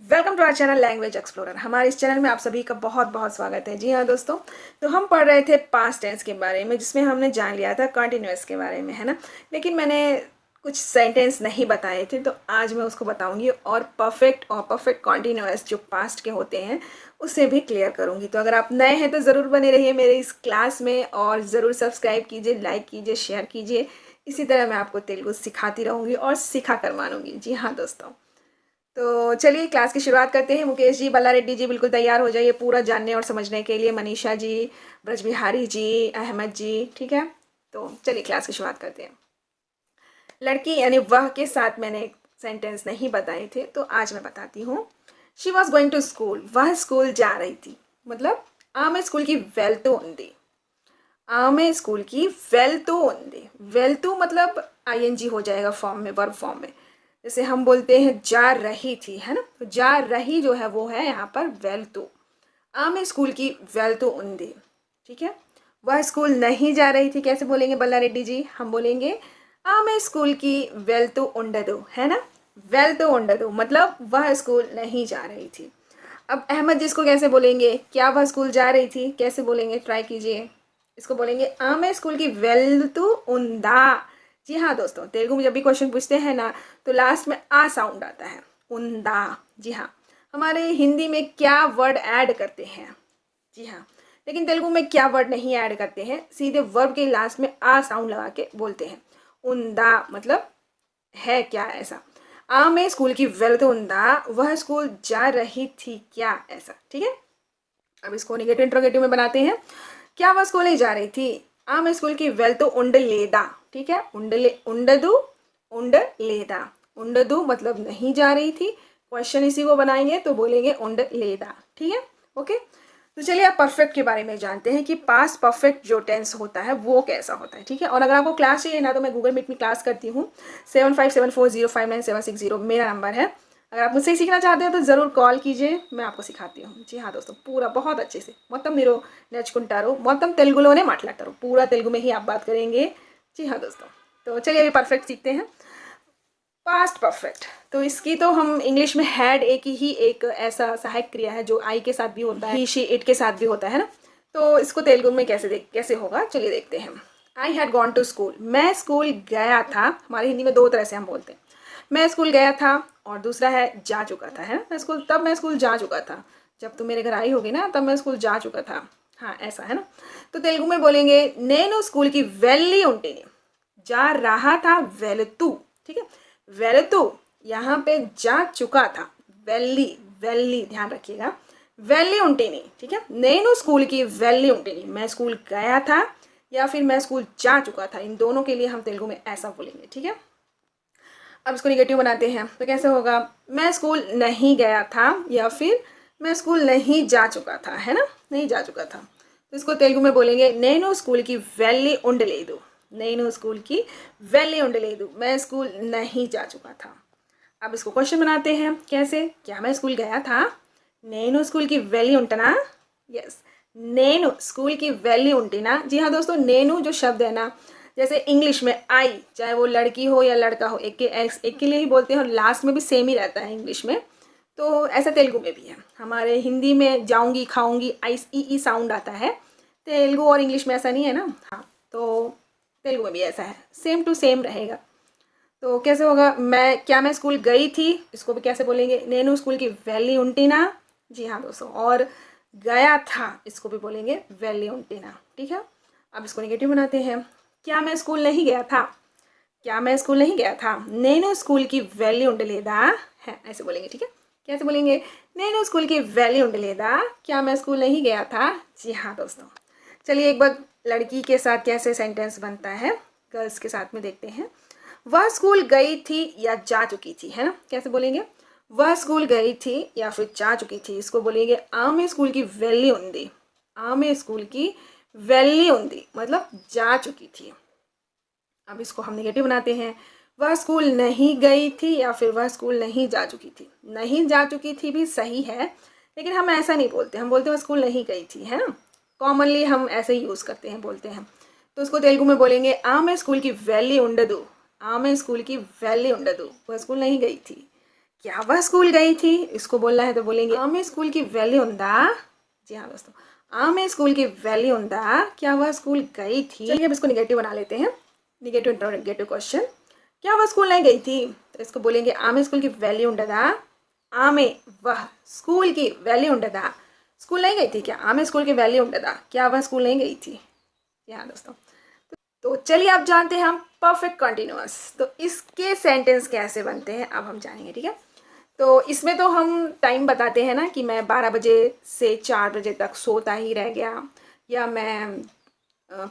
Welcome to our channel language explorer. हमारे इस channel में आप सभी का बहुत बहुत स्वागत है। जी हाँ दोस्तों, तो हम पढ़ रहे थे पास्ट टेंस के बारे में, जिसमें हमने जान लिया था कंटिन्यूअस के बारे में, है ना। लेकिन मैंने कुछ सेंटेंस नहीं बताए थे, तो आज मैं उसको बताऊंगी और परफेक्ट कंटिन्यूअस जो पास्ट के होते हैं उसे भी क्लियर करूंगी। तो अगर आप नए हैं तो ज़रूर बने रहिए मेरे इस क्लास में और ज़रूर सब्सक्राइब कीजिए, लाइक कीजिए, शेयर कीजिए। इसी तरह मैं आपको तेलुगु सिखाती रहूँगी और सिखा कर मानूंगी। जी हाँ दोस्तों, तो चलिए क्लास की शुरुआत करते हैं। मुकेश जी, बल्ला रेड्डी जी, बिल्कुल तैयार हो जाइए पूरा जानने और समझने के लिए। मनीषा जी, ब्रजबिहारी जी, अहमद जी, ठीक है। तो चलिए क्लास की शुरुआत करते हैं। लड़की यानी वह के साथ मैंने एक सेंटेंस नहीं बताए थे, तो आज मैं बताती हूँ। She was going to school, वह स्कूल जा रही थी। मतलब आमे स्कूल की वेल्तु उंदी, आमे स्कूल की वेल्तु उंदी। वेल्तु मतलब आईएनजी हो जाएगा फॉर्म में, वर्ब फॉर्म में। जैसे हम बोलते हैं जा रही थी, है ना, तो जा रही जो है वो है यहाँ पर वेल्तु। आमे स्कूल की वेल्तु उंदी, ठीक है। वह स्कूल नहीं जा रही थी, कैसे बोलेंगे बल्ला रेड्डी जी? हम बोलेंगे आमे स्कूल की वेल्तु उंडदु, है ना। वेल्तु उंडदु मतलब वह स्कूल नहीं जा रही थी। अब अहमद जी इसको कैसे बोलेंगे? क्या वह स्कूल जा रही थी? कैसे बोलेंगे, ट्राई कीजिए। इसको बोलेंगे आमे स्कूल की वेल्तु उंदा। जी हाँ दोस्तों, तेलुगु में जब भी क्वेश्चन पूछते हैं ना, तो लास्ट में आ साउंड आता है, उंदा। जी हाँ, हमारे हिंदी में क्या वर्ड ऐड करते हैं? जी हाँ, लेकिन तेलुगु में क्या वर्ड नहीं ऐड करते हैं, सीधे वर्ब के लास्ट में आ साउंड लगा के बोलते हैं। उंदा मतलब है क्या, ऐसा। आमे स्कूल की वेल्तु उंदा, वह स्कूल जा रही थी क्या, ऐसा, ठीक है। अब इसको नेगेटिव इंट्रोगेटिव में बनाते हैं। क्या वह स्कूल नहीं जा रही थी? आम स्कूल की वेल्तु उंड लेदा, ठीक है। उंडले उंडदु उंड लेदा। उंडदु मतलब नहीं जा रही थी, क्वेश्चन इसी को बनाएंगे तो बोलेंगे उंड लेदा, ठीक है। ओके, तो चलिए आप परफेक्ट के बारे में जानते हैं कि पास्ट परफेक्ट जो टेंस होता है वो कैसा होता है, ठीक है। और अगर आपको क्लास चाहिए ना, तो मैं गूगल मीट में क्लास करती हूँ। 7574059760 मेरा नंबर है। अगर आप मुझसे ही सीखना चाहते हो तो ज़रूर कॉल कीजिए, मैं आपको सिखाती हूँ। जी हाँ दोस्तों, पूरा बहुत अच्छे से మొత్తం మీరు నేర్చుకుంటారు। మొత్తం తెలుగులోనే మాట్లాడతారు, पूरा तेलुगु में ही आप बात करेंगे। जी हाँ दोस्तों, तो चलिए अभी परफेक्ट सीखते हैं। पास्ट परफेक्ट, तो इसकी तो हम इंग्लिश में हैड एक ऐसा सहायक क्रिया है जो आई के साथ भी होता है, ही शी इट के साथ भी होता है ना। तो इसको तेलुगु में कैसे होगा, चलिए देखते हैं। I had gone to school, मैं स्कूल गया था। हमारी हिंदी में दो तरह से हम बोलते हैं, मैं स्कूल गया था और दूसरा है जा चुका था, है ना। मैं स्कूल जा चुका था, जब तुम मेरे घर आई होगी ना तब मैं स्कूल जा चुका था। हाँ ऐसा है ना। तो तेलुगु में बोलेंगे नेनु स्कूल की वेल्ली उंटिनी, जा रहा था वेलतू, ठीक है। वेलतू यहाँ पे जा चुका था, वेल्ली वेल्ली ध्यान रखिएगा, वेल्ली उंटिनी, ठीक है। नेनु स्कूल की वेल्ली उंटिनी, मैं स्कूल गया था या फिर मैं स्कूल जा चुका था, इन दोनों के लिए हम तेलुगु में ऐसा बोलेंगे, ठीक है। अब इसको निगेटिव बनाते हैं तो कैसे होगा? मैं स्कूल नहीं गया था या फिर मैं स्कूल नहीं जा चुका था, है ना, नहीं जा चुका था। तो इसको तेलुगु में बोलेंगे नेनु स्कूल की वेल्ली उंडलेदु, नेनु स्कूल की वेल्ली उंडलेदु, मैं स्कूल नहीं जा चुका था। अब इसको क्वेश्चन बनाते हैं, कैसे? क्या मैं स्कूल गया था? नेनु स्कूल की वेल्ली उंटना, यस, नेनु स्कूल की वेल्ली उंटिना। जी हाँ दोस्तों, नेनु जो शब्द है ना, जैसे इंग्लिश में आई, चाहे वो लड़की हो या लड़का हो, एक के लिए ही बोलते हैं और लास्ट में भी सेम ही रहता है इंग्लिश में। तो ऐसा तेलुगु में भी है। हमारे हिंदी में जाऊंगी खाऊंगी आई ई साउंड आता है, तेलुगु और इंग्लिश में ऐसा नहीं है ना। हाँ, तो तेलुगु में भी ऐसा है, सेम टू सेम रहेगा। तो कैसे होगा? मैं स्कूल गई थी, इसको भी कैसे बोलेंगे? नेनु स्कूल की वेल्ली उंटिना। जी हाँ दोस्तों, और गया था इसको भी बोलेंगे वेल्ली उंटिना, ठीक है। अब इसको नेगेटिव बनाते हैं। क्या मैं स्कूल नहीं गया था? क्या मैं स्कूल नहीं गया था? नेनु स्कूल की वेल्ली उंडलेदा, है ऐसे बोलेंगे, ठीक है। कैसे बोलेंगे? नेनु स्कूल की वेल्ली उंडलेदा, क्या मैं स्कूल नहीं गया था? जी हाँ दोस्तों, चलिए एक बार लड़की के साथ कैसे सेंटेंस बनता है गर्ल्स के साथ में देखते हैं। वह स्कूल गई थी या जा चुकी थी, है ना। कैसे बोलेंगे? वह स्कूल गई थी या फिर जा चुकी थी, इसको बोलेंगे आमे स्कूल की वेल्ली उंदी, आमे स्कूल की वेल्ली उंदी मतलब जा चुकी थी। अब इसको हम नेगेटिव बनाते हैं। वह स्कूल नहीं गई थी या फिर वह स्कूल नहीं जा चुकी थी। नहीं जा चुकी थी भी सही है, लेकिन हम ऐसा नहीं बोलते, हम बोलते हैं वह स्कूल नहीं गई थी, है ना। कॉमनली हम ऐसे ही यूज़ करते हैं, बोलते हैं। तो उसको तेलुगु में बोलेंगे आमे स्कूल की वेल्ली उंडदु, आमे स्कूल की वेल्ली उंडदु, वह स्कूल नहीं गई थी। क्या वह स्कूल गई थी, इसको बोलना है तो बोलेंगे आमे स्कूल की वैल्यू ఉందా। जी हाँ दोस्तों, आमे स्कूल की वैल्यू ఉందా, क्या वह स्कूल गई थी। चलिए अब इसको निगेटिव बना लेते हैं, निगेटिव इंटरोगेटिव क्वेश्चन। क्या वह स्कूल नहीं गई थी, तो इसको बोलेंगे आमे स्कूल की वैल्यू ఉండదా। आमे वह स्कूल की वैल्यू ఉండదా, स्कूल नहीं गई थी क्या, आमे स्कूल की वैल्यू ఉండదా, क्या वह स्कूल नहीं गई थी। जी हाँ दोस्तों, तो चलिए अब जानते हैं हम परफेक्ट कंटिन्यूअस। तो इसके सेंटेंस कैसे बनते हैं अब हम जानेंगे, ठीक है। तो इसमें तो हम टाइम बताते हैं ना कि मैं 12 बजे से 4 बजे तक सोता ही रह गया, या मैं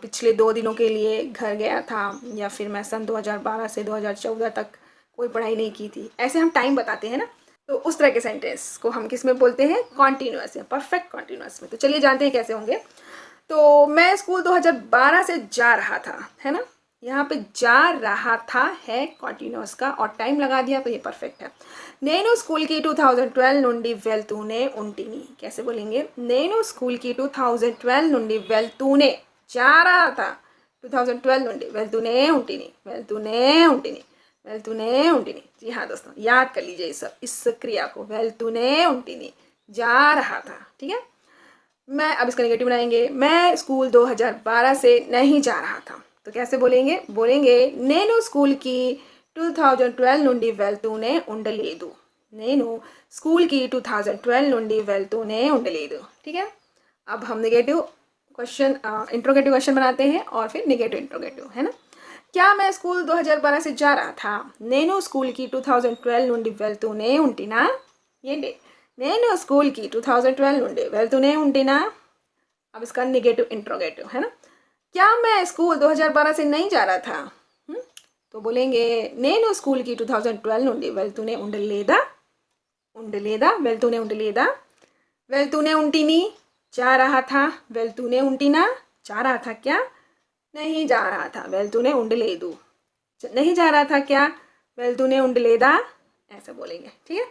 पिछले 2 दिनों के लिए घर गया था, या फिर मैं सन 2012 से 2014 तक कोई पढ़ाई नहीं की थी। ऐसे हम टाइम बताते हैं ना, तो उस तरह के सेंटेंस को हम किस में बोलते हैं, कॉन्टीन्यूअस या परफेक्ट कॉन्टीन्यूअस में। तो चलिए जानते हैं कैसे होंगे। तो मैं स्कूल 2012 से जा रहा था, है ना, यहाँ पे जा रहा था है कॉन्टिन्यूस का, और टाइम लगा दिया तो ये परफेक्ट है। నేను స్కూల్కి 2012 నుండి వెళ్తూనే ఉంటిని, कैसे बोलेंगे, నేను స్కూల్కి 2012 నుండి వెళ్తూనే, जा रहा था 2012 నుండి వెళ్తూనే ఉంటిని, వెళ్తూనే ఉంటిని, వెళ్తూనే ఉంటిని। जी हाँ दोस्तों, याद कर लीजिए इस क्रिया को, వెళ్తూనే ఉంటిని, जा रहा था, ठीक है। मैं अब इसका नेगेटिव बनाएंगे, मैं स्कूल 2012 से नहीं जा रहा था, तो कैसे बोलेंगे, बोलेंगे నేను స్కూల్కి 2012 నుండి వెళ్తూనే ఉండలేదు, నేను స్కూల్కి 2012 నుండి వెళ్తూనే ఉండలేదు, ठीक है। अब हम नेगेटिव क्वेश्चन इंट्रोगेटिव क्वेश्चन बनाते हैं और फिर नेगेटिव इंट्रोगेटिव, है ना। क्या मैं स्कूल 2012 से जा रहा था, నేను స్కూల్కి 2012 నుండి వెళ్తూనే ఉంటినా, ఏంటి, నేను స్కూల్కి 2012 నుండి వెళ్తూనే ఉంటినా। अब इसका नेगेटिव इंट्रोगेटिव, है ना। क्या मैं स्कूल 2012 से नहीं जा रहा था, तो बोलेंगे నేను స్కూల్కి 2012 నుండి వెళ్తూనే ఉండలేదా, ఉండలేదా, వెళ్తూనే ఉండలేదా, వెళ్తూనే ఉంటిని, जा रहा था, వెళ్తూనే ఉంటినా, जा रहा था क्या, नहीं जा रहा था, వెళ్తూనే ఉండలేదు, नहीं जा रहा था क्या, వెళ్తూనే ఉండలేదా, ऐसा बोलेंगे, ठीक है।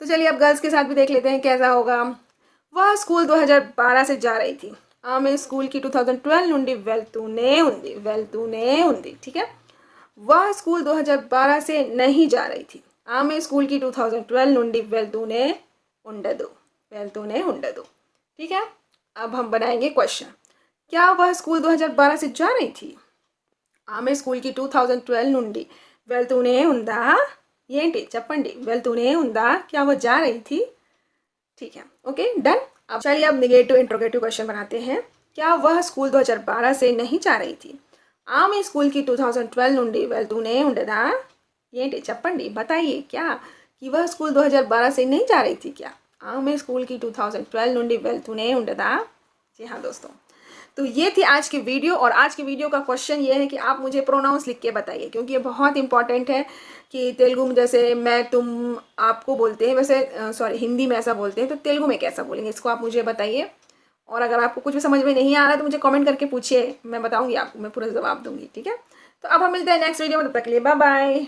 तो चलिए अब गर्ल्स के साथ भी देख लेते हैं कैसा होगा। वह स्कूल 2012 से जा रही थी, ఆమె స్కూల్కి 2012 నుండి వెళ్తూనే ఉంది, వెళ్తూనే ఉంది, ठीक है। वह स्कूल 2012 से नहीं जा रही थी, ఆమె స్కూల్కి 2012 నుండి వెళ్తూనే ఉండదు, వెళ్తూనే ఉండదు, ठीक है। अब हम बनाएंगे क्वेश्चन, क्या वह स्कूल 2012 से जा रही थी, ఆమె స్కూల్కి 2012 నుండి వెళ్తూనే ఉందా, ఏంటి చెప్పండి, వెళ్తూనే ఉందా, क्या वो जा रही थी, ठीक है, ओके डन। अब चलिए अब निगेटिव इंट्रोगेटिव क्वेश्चन बनाते हैं। क्या वह स्कूल 2012 से नहीं जा रही थी, ఆమె స్కూల్కి 2012 నుండి వెళ్తూనే ఉండదా, ఏంటి చెప్పండి बताइए क्या, कि वह स्कूल 2012 से नहीं जा रही थी क्या, ఆమె స్కూల్కి 2012 నుండి వెళ్తూనే ఉండదా। जी हाँ दोस्तों, तो ये थी आज की वीडियो, और आज की वीडियो का क्वेश्चन ये है कि आप मुझे प्रोनाउंस लिख के बताइए, क्योंकि ये बहुत इंपॉर्टेंट है कि तेलुगु में जैसे मैं तुम आपको बोलते हैं, वैसे सॉरी हिंदी में ऐसा बोलते हैं, तो तेलुगु में कैसा बोलेंगे, इसको आप मुझे बताइए। और अगर आपको कुछ भी समझ में नहीं आ रहा है तो मुझे कमेंट करके पूछिए, मैं बताऊँगी आपको, मैं पूरा जवाब दूँगी, ठीक है। तो अब हम मिलते हैं नेक्स्ट वीडियो में, तब तक के लिए बाय बाय।